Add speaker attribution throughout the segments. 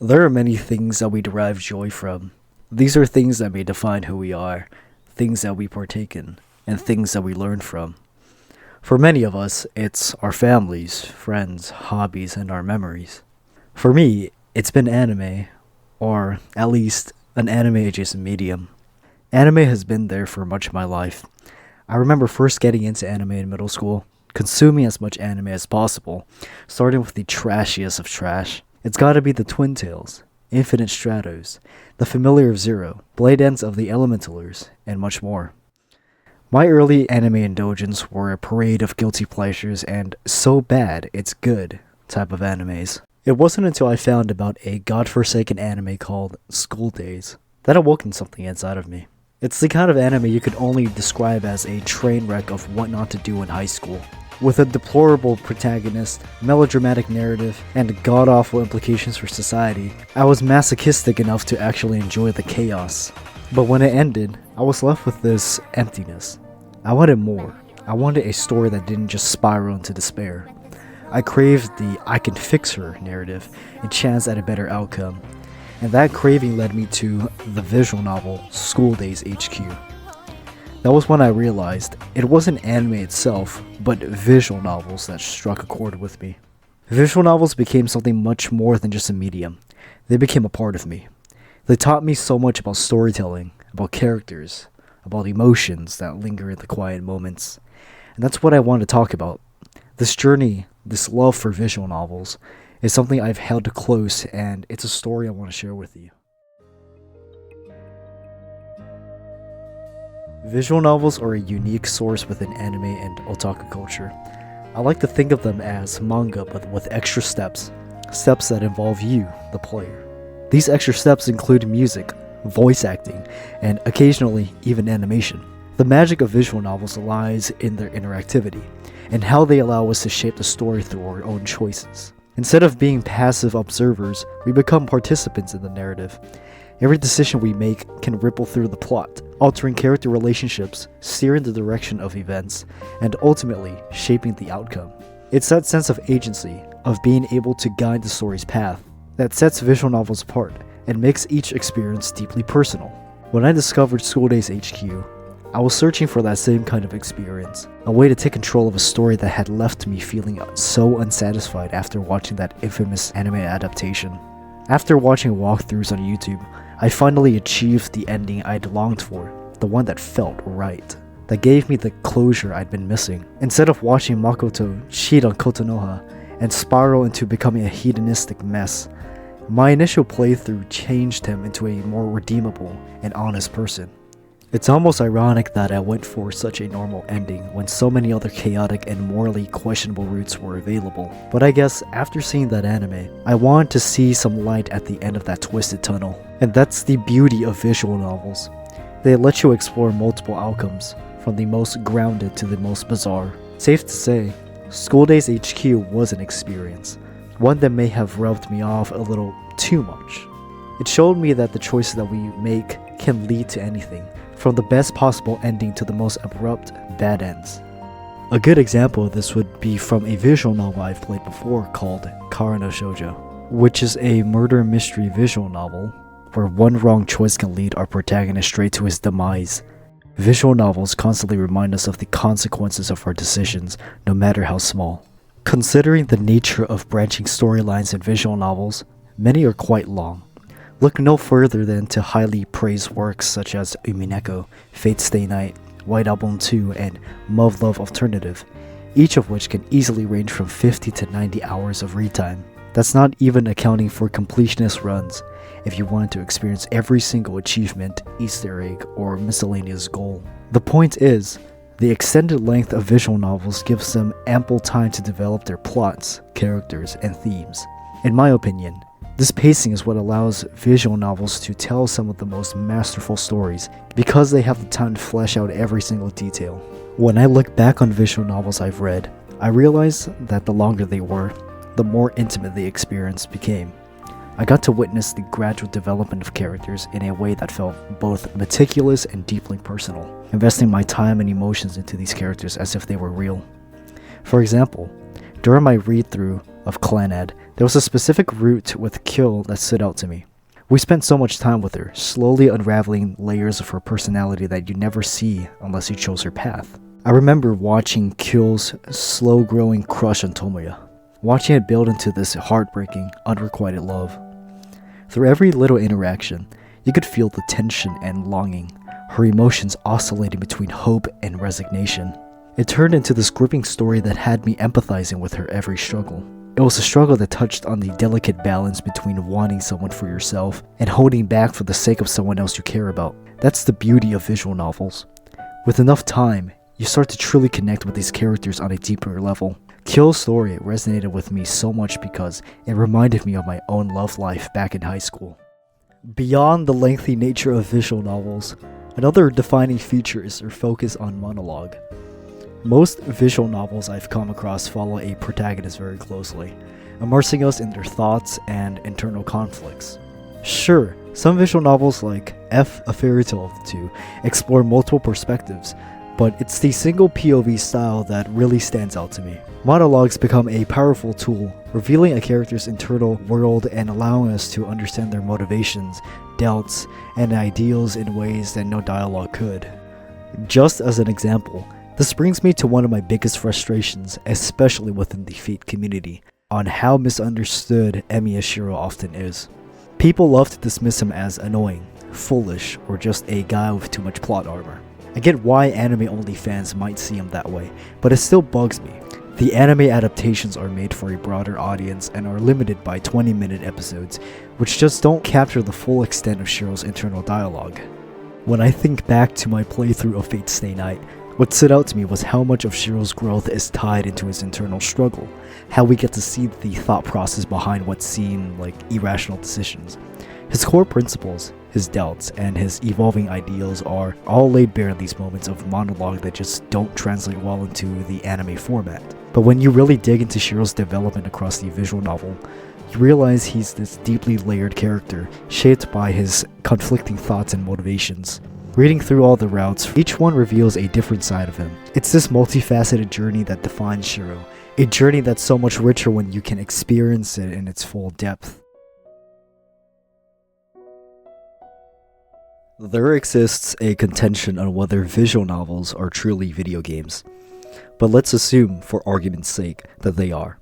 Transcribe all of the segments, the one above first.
Speaker 1: There are many things that we derive joy from. These are things that may define who we are, things that we partake in, and things that we learn from. For many of us, it's our families, friends, hobbies, and our memories. For me, it's been anime, or at least an anime adjacent medium. Anime has been there for much of my life. I remember first getting into anime in middle school, consuming as much anime as possible, starting with the trashiest of trash. It's gotta be the Twin Tails, Infinite Stratos, the familiar of Zero, Blade Ends of the Elementalers, and much more. My early anime indulgence were a parade of guilty pleasures and so bad it's good type of animes. It wasn't until I found about a godforsaken anime called School Days that awoken something inside of me. It's the kind of anime you could only describe as a train wreck of what not to do in high school. With a deplorable protagonist, melodramatic narrative, and god-awful implications for society, I was masochistic enough to actually enjoy the chaos. But when it ended, I was left with this emptiness. I wanted more. I wanted a story that didn't just spiral into despair. I craved the I can fix her narrative and chance at a better outcome. And that craving led me to the visual novel School Days HQ. That was when I realized it wasn't anime itself, but visual novels that struck a chord with me. Visual novels became something much more than just a medium. They became a part of me. They taught me so much about storytelling, about characters, about emotions that linger in the quiet moments. And that's what I want to talk about. This journey, this love for visual novels, is something I've held close, and it's a story I want to share with you. Visual novels are a unique source within anime and otaku culture. I like to think of them as manga but with extra steps that involve you, the player. These extra steps include music, voice acting, and occasionally even animation. The magic of visual novels lies in their interactivity, and how they allow us to shape the story through our own choices. Instead of being passive observers, we become participants in the narrative. Every decision we make can ripple through the plot, altering character relationships, steering the direction of events, and ultimately shaping the outcome. It's that sense of agency, of being able to guide the story's path, that sets visual novels apart and makes each experience deeply personal. When I discovered School Days HQ, I was searching for that same kind of experience, a way to take control of a story that had left me feeling so unsatisfied after watching that infamous anime adaptation. After watching walkthroughs on YouTube, I finally achieved the ending I'd longed for, the one that felt right, that gave me the closure I'd been missing. Instead of watching Makoto cheat on Kotonoha and spiral into becoming a hedonistic mess, my initial playthrough changed him into a more redeemable and honest person. It's almost ironic that I went for such a normal ending when so many other chaotic and morally questionable routes were available. But I guess after seeing that anime, I wanted to see some light at the end of that twisted tunnel. And that's the beauty of visual novels. They let you explore multiple outcomes, from the most grounded to the most bizarre. Safe to say, School Days HQ was an experience, one that may have rubbed me off a little too much. It showed me that the choices that we make can lead to anything, from the best possible ending to the most abrupt bad ends. A good example of this would be from a visual novel I've played before called Clannad Shoujo, which is a murder mystery visual novel where one wrong choice can lead our protagonist straight to his demise. Visual novels constantly remind us of the consequences of our decisions, no matter how small. Considering the nature of branching storylines in visual novels, many are quite long. Look no further than to highly praised works such as Umineko, Fate Stay Night, White Album 2, and Love Love Alternative, each of which can easily range from 50 to 90 hours of read time. That's not even accounting for completionist runs, if you wanted to experience every single achievement, Easter egg, or miscellaneous goal. The point is, the extended length of visual novels gives them ample time to develop their plots, characters, and themes. In my opinion, this pacing is what allows visual novels to tell some of the most masterful stories, because they have the time to flesh out every single detail. When I look back on visual novels I've read, I realize that the longer they were, the more intimate the experience became. I got to witness the gradual development of characters in a way that felt both meticulous and deeply personal, investing my time and emotions into these characters as if they were real. For example, during my read-through of Clannad, There was a specific route with Kill that stood out to me. We spent so much time with her, slowly unraveling layers of her personality that you never see unless you chose her path. I remember watching Kill's slow-growing crush on Tomoya, watching it build into this heartbreaking, unrequited love. Through every little interaction, you could feel the tension and longing, her emotions oscillating between hope and resignation. It turned into this gripping story that had me empathizing with her every struggle. It was a struggle that touched on the delicate balance between wanting someone for yourself and holding back for the sake of someone else you care about. That's the beauty of visual novels. With enough time, you start to truly connect with these characters on a deeper level. Kill's story resonated with me so much because it reminded me of my own love life back in high school. Beyond the lengthy nature of visual novels, another defining feature is their focus on monologue. Most visual novels I've come across follow a protagonist very closely, immersing us in their thoughts and internal conflicts. Sure, some visual novels like F, A Fairy Tale of the Two explore multiple perspectives, but it's the single POV style that really stands out to me. Monologues become a powerful tool, revealing a character's internal world and allowing us to understand their motivations, doubts, and ideals in ways that no dialogue could. Just as an example, this brings me to one of my biggest frustrations, especially within the Fate community, on how misunderstood Emi Ashiro often is. People love to dismiss him as annoying, foolish, or just a guy with too much plot armor. I get why anime-only fans might see him that way, but it still bugs me. The anime adaptations are made for a broader audience and are limited by 20-minute episodes, which just don't capture the full extent of Shiro's internal dialogue. When I think back to my playthrough of Fate Stay Night, what stood out to me was how much of Shiro's growth is tied into his internal struggle, how we get to see the thought process behind what seem like irrational decisions. His core principles, his doubts, and his evolving ideals are all laid bare in these moments of monologue that just don't translate well into the anime format. But when you really dig into Shiro's development across the visual novel, you realize he's this deeply layered character, shaped by his conflicting thoughts and motivations. Reading through all the routes, each one reveals a different side of him. It's this multifaceted journey that defines Shiro, a journey that's so much richer when you can experience it in its full depth. There exists a contention on whether visual novels are truly video games, but let's assume, for argument's sake, that they are.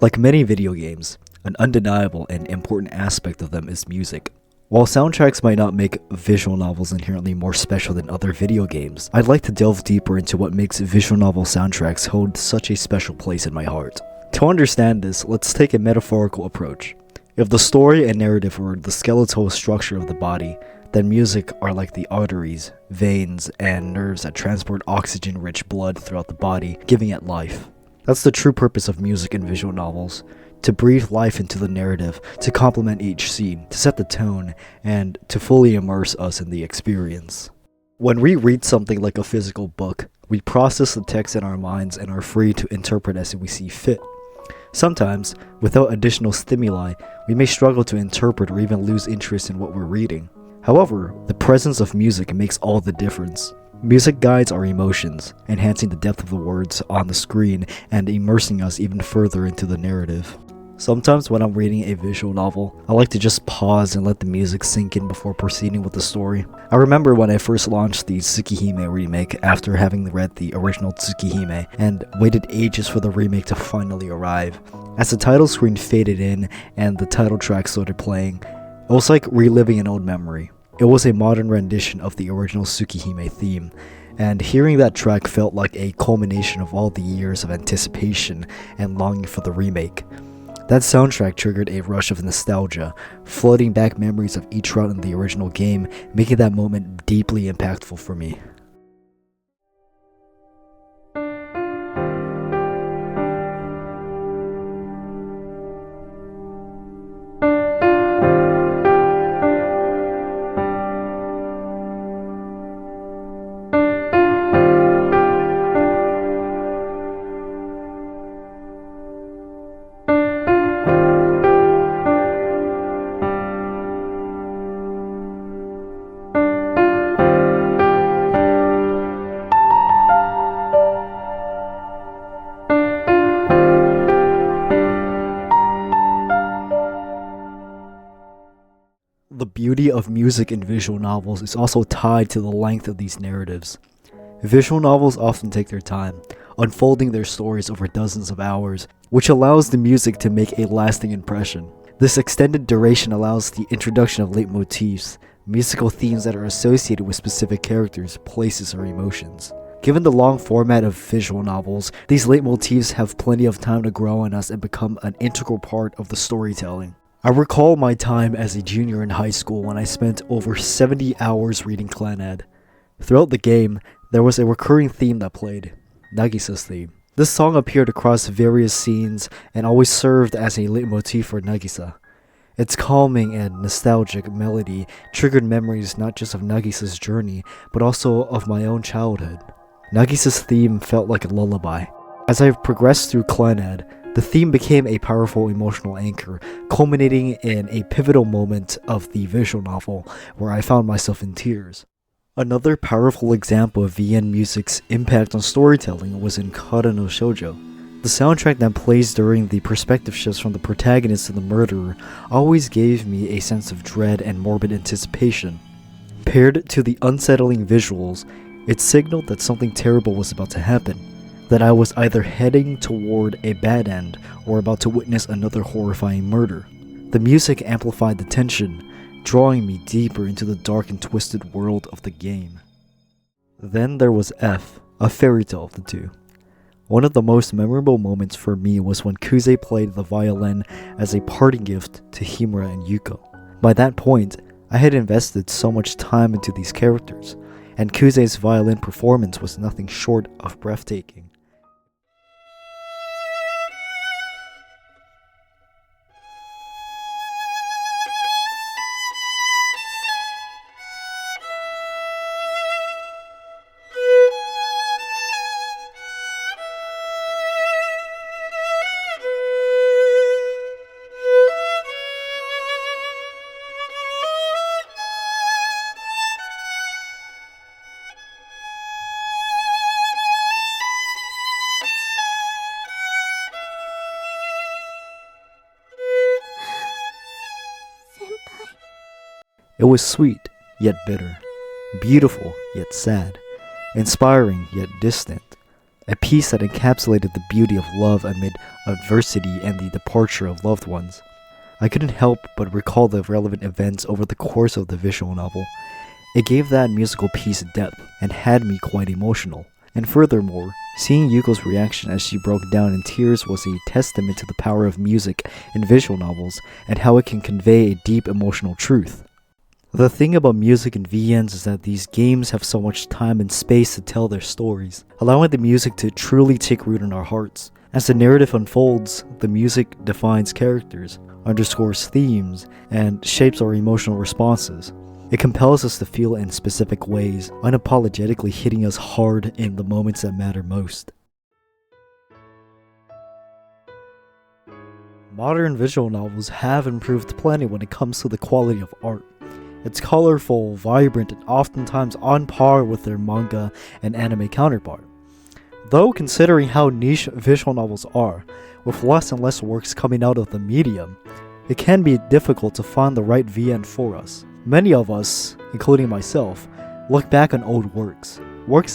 Speaker 1: Like many video games, an undeniable and important aspect of them is music. While soundtracks might not make visual novels inherently more special than other video games, I'd like to delve deeper into what makes visual novel soundtracks hold such a special place in my heart. To understand this, let's take a metaphorical approach. If the story and narrative were the skeletal structure of the body, then music are like the arteries, veins, and nerves that transport oxygen-rich blood throughout the body, giving it life. That's the true purpose of music in visual novels, to breathe life into the narrative, to complement each scene, to set the tone, and to fully immerse us in the experience. When we read something like a physical book, we process the text in our minds and are free to interpret as we see fit. Sometimes, without additional stimuli, we may struggle to interpret or even lose interest in what we're reading. However, the presence of music makes all the difference. Music guides our emotions, enhancing the depth of the words on the screen and immersing us even further into the narrative. Sometimes when I'm reading a visual novel, I like to just pause and let the music sink in before proceeding with the story. I remember when I first launched the Tsukihime remake after having read the original Tsukihime and waited ages for the remake to finally arrive. As the title screen faded in and the title track started playing, it was like reliving an old memory. It was a modern rendition of the original Tsukihime theme, and hearing that track felt like a culmination of all the years of anticipation and longing for the remake. That soundtrack triggered a rush of nostalgia, flooding back memories of each route in the original game, making that moment deeply impactful for me. The beauty of music in visual novels is also tied to the length of these narratives. Visual novels often take their time, unfolding their stories over dozens of hours, which allows the music to make a lasting impression. This extended duration allows the introduction of leitmotifs, musical themes that are associated with specific characters, places, or emotions. Given the long format of visual novels, these leitmotifs have plenty of time to grow on us and become an integral part of the storytelling. I recall my time as a junior in high school when I spent over 70 hours reading Clannad. Throughout the game, there was a recurring theme that played, Nagisa's theme. This song appeared across various scenes and always served as a leitmotif for Nagisa. Its calming and nostalgic melody triggered memories not just of Nagisa's journey, but also of my own childhood. Nagisa's theme felt like a lullaby. As I progressed through Clannad, the theme became a powerful emotional anchor, culminating in a pivotal moment of the visual novel where I found myself in tears. Another powerful example of VN music's impact on storytelling was in Clannad no Shoujo. The soundtrack that plays during the perspective shifts from the protagonist to the murderer always gave me a sense of dread and morbid anticipation. Paired to the unsettling visuals, it signaled that something terrible was about to happen, that I was either heading toward a bad end or about to witness another horrifying murder. The music amplified the tension, drawing me deeper into the dark and twisted world of the game. Then there was F, a fairy tale of the two. One of the most memorable moments for me was when Kuze played the violin as a parting gift to Himura and Yuko. By that point, I had invested so much time into these characters, and Kuze's violin performance was nothing short of breathtaking. It was sweet, yet bitter, beautiful, yet sad, inspiring, yet distant, a piece that encapsulated the beauty of love amid adversity and the departure of loved ones. I couldn't help but recall the relevant events over the course of the visual novel. It gave that musical piece depth and had me quite emotional. And furthermore, seeing Yuko's reaction as she broke down in tears was a testament to the power of music in visual novels and how it can convey a deep emotional truth. The thing about music in VNs is that these games have so much time and space to tell their stories, allowing the music to truly take root in our hearts. As the narrative unfolds, the music defines characters, underscores themes, and shapes our emotional responses. It compels us to feel in specific ways, unapologetically hitting us hard in the moments that matter most. Modern visual novels have improved plenty when it comes to the quality of art. It's colorful, vibrant, and oftentimes on par with their manga and anime counterpart. Though considering how niche visual novels are, with less and less works coming out of the medium, it can be difficult to find the right VN for us. Many of us, including myself, look back on old works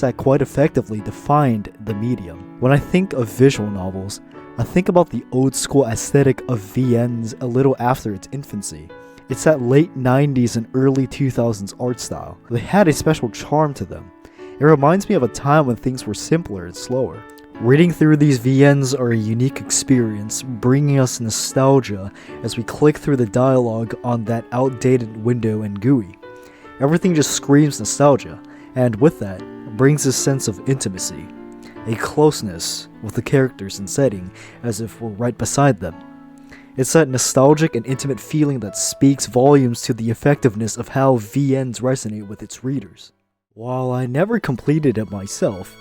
Speaker 1: that quite effectively defined the medium. When I think of visual novels, I think about the old school aesthetic of VNs a little after its infancy. It's that late 90s and early 2000s art style. They had a special charm to them. It reminds me of a time when things were simpler and slower. Reading through these VNs are a unique experience, bringing us nostalgia as we click through the dialogue on that outdated window and GUI. Everything just screams nostalgia, and with that, brings a sense of intimacy, a closeness with the characters and setting as if we're right beside them. It's that nostalgic and intimate feeling that speaks volumes to the effectiveness of how VNs resonate with its readers. While I never completed it myself,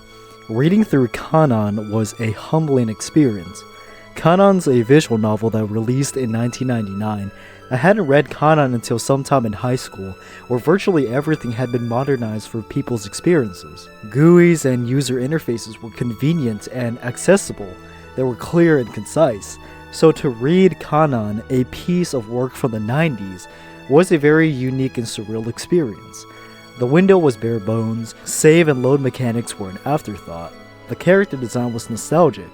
Speaker 1: reading through Clannad was a humbling experience. Clannad's a visual novel that released in 1999. I hadn't read Clannad until sometime in high school, where virtually everything had been modernized for people's experiences. GUIs and user interfaces were convenient and accessible. They were clear and concise. So to read Clannad, a piece of work from the 90s, was a very unique and surreal experience. The window was bare bones, save and load mechanics were an afterthought. The character design was nostalgic.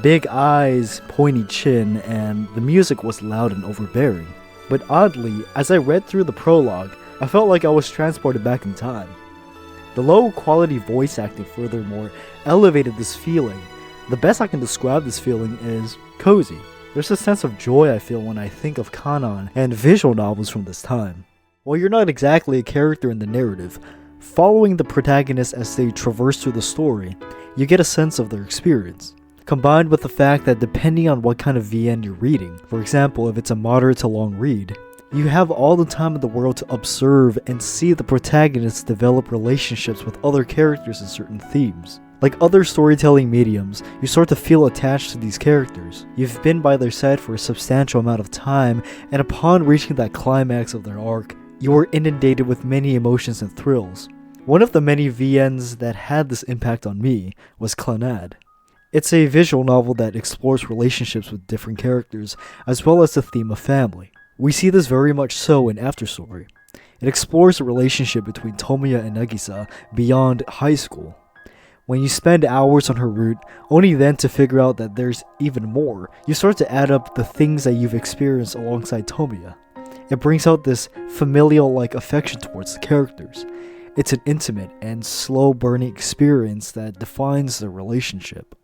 Speaker 1: Big eyes, pointy chin, and the music was loud and overbearing. But oddly, as I read through the prologue, I felt like I was transported back in time. The low quality voice acting furthermore elevated this feeling. The best I can describe this feeling is cozy. There's a sense of joy I feel when I think of Clannad and visual novels from this time. While you're not exactly a character in the narrative, following the protagonists as they traverse through the story, you get a sense of their experience. Combined with the fact that depending on what kind of VN you're reading, for example if it's a moderate to long read, you have all the time in the world to observe and see the protagonists develop relationships with other characters in certain themes. Like other storytelling mediums, you start to feel attached to these characters. You've been by their side for a substantial amount of time, and upon reaching that climax of their arc, you are inundated with many emotions and thrills. One of the many VNs that had this impact on me was Clannad. It's a visual novel that explores relationships with different characters, as well as the theme of family. We see this very much so in Afterstory. It explores the relationship between Tomoya and Nagisa beyond high school. When you spend hours on her route, only then to figure out that there's even more, you start to add up the things that you've experienced alongside Tomoya. It brings out this familial-like affection towards the characters. It's an intimate and slow-burning experience that defines the relationship.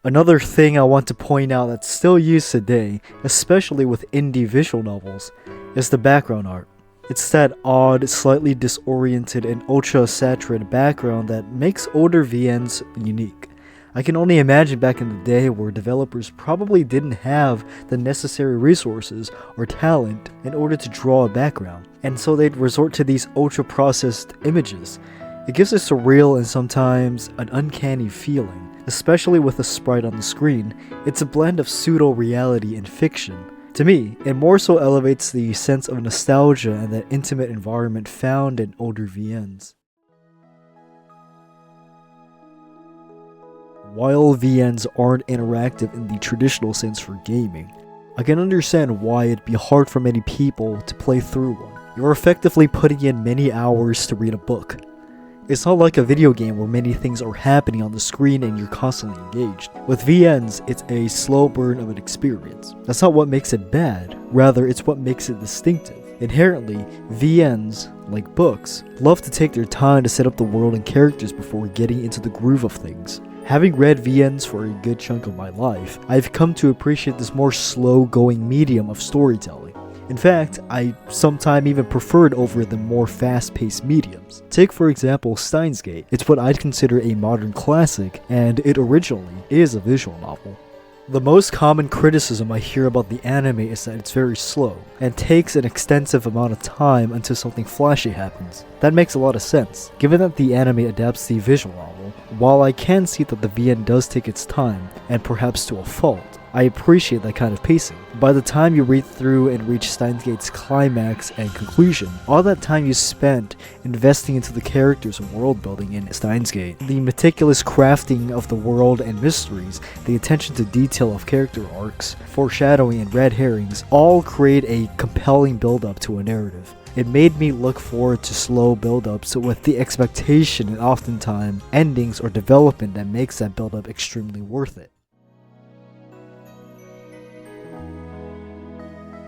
Speaker 1: Another thing I want to point out that's still used today, especially with indie visual novels, is the background art. It's that odd, slightly disoriented and ultra-saturated background that makes older VNs unique. I can only imagine back in the day where developers probably didn't have the necessary resources or talent in order to draw a background, and so they'd resort to these ultra-processed images. It gives a surreal and sometimes an uncanny feeling. Especially with a sprite on the screen, it's a blend of pseudo-reality and fiction. To me, it more so elevates the sense of nostalgia and that intimate environment found in older VNs. While VNs aren't interactive in the traditional sense for gaming, I can understand why it'd be hard for many people to play through one. You're effectively putting in many hours to read a book. It's not like a video game where many things are happening on the screen and you're constantly engaged. With VNs, it's a slow burn of an experience. That's not what makes it bad, rather it's what makes it distinctive. Inherently, VNs, like books, love to take their time to set up the world and characters before getting into the groove of things. Having read VNs for a good chunk of my life, I've come to appreciate this more slow-going medium of storytelling. In fact, I sometimes even prefer it over the more fast-paced mediums. Take for example Steins Gate. It's what I'd consider a modern classic, and it originally is a visual novel. The most common criticism I hear about the anime is that it's very slow, and takes an extensive amount of time until something flashy happens. That makes a lot of sense, given that the anime adapts the visual novel. While I can see that the VN does take its time, and perhaps to a fault, I appreciate that kind of pacing. By the time you read through and reach Steins Gate's climax and conclusion, all that time you spent investing into the characters and world building in Steins Gate, the meticulous crafting of the world and mysteries, the attention to detail of character arcs, foreshadowing and red herrings, all create a compelling build-up to a narrative. It made me look forward to slow build-ups with the expectation and oftentimes endings or development that makes that build-up extremely worth it.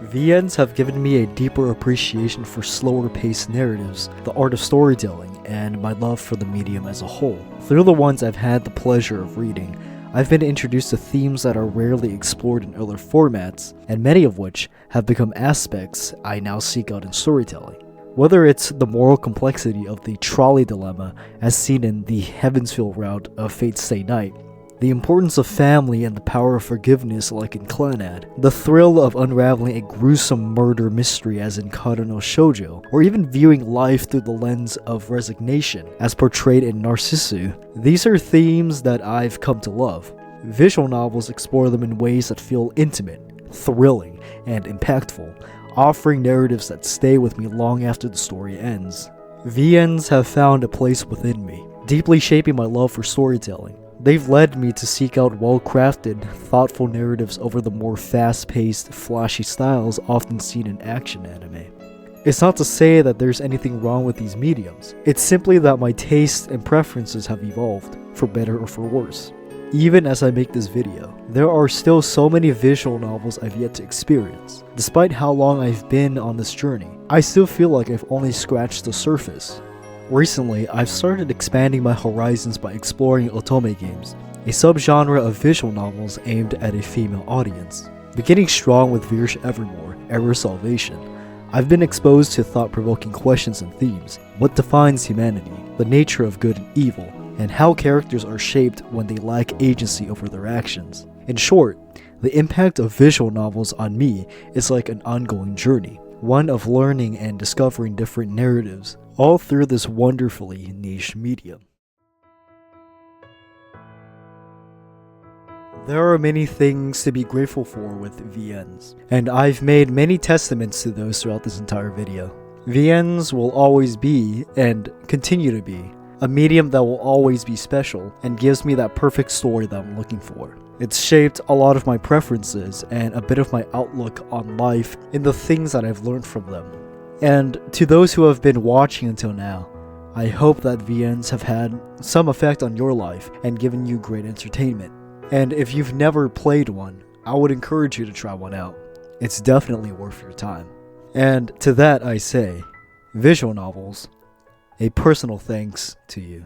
Speaker 1: VNs have given me a deeper appreciation for slower-paced narratives, the art of storytelling, and my love for the medium as a whole. Through the ones I've had the pleasure of reading, I've been introduced to themes that are rarely explored in other formats, and many of which have become aspects I now seek out in storytelling. Whether it's the moral complexity of the trolley dilemma as seen in the Heavensfield route of Fate Stay Night, the importance of family and the power of forgiveness like in Clannad, the thrill of unraveling a gruesome murder mystery as in Clannad Shoujo, or even viewing life through the lens of resignation as portrayed in Narcissu, these are themes that I've come to love. Visual novels explore them in ways that feel intimate, thrilling, and impactful, offering narratives that stay with me long after the story ends. VNs have found a place within me, deeply shaping my love for storytelling. They've led me to seek out well-crafted, thoughtful narratives over the more fast-paced, flashy styles often seen in action anime. It's not to say that there's anything wrong with these mediums. It's simply that my tastes and preferences have evolved, for better or for worse. Even as I make this video, there are still so many visual novels I've yet to experience. Despite how long I've been on this journey, I still feel like I've only scratched the surface. Recently, I've started expanding my horizons by exploring otome games, a subgenre of visual novels aimed at a female audience. Beginning strong with Virsh Evermore, Error Salvation, I've been exposed to thought-provoking questions and themes. What defines humanity, the nature of good and evil, and how characters are shaped when they lack agency over their actions. In short, the impact of visual novels on me is like an ongoing journey, one of learning and discovering different narratives, all through this wonderfully niche medium. There are many things to be grateful for with VNs, and I've made many testaments to those throughout this entire video. VNs will always be, and continue to be, a medium that will always be special and gives me that perfect story that I'm looking for. It's shaped a lot of my preferences and a bit of my outlook on life in the things that I've learned from them. And to those who have been watching until now, I hope that VNs have had some effect on your life and given you great entertainment. And if you've never played one, I would encourage you to try one out. It's definitely worth your time. And to that I say, visual novels, a personal thanks to you.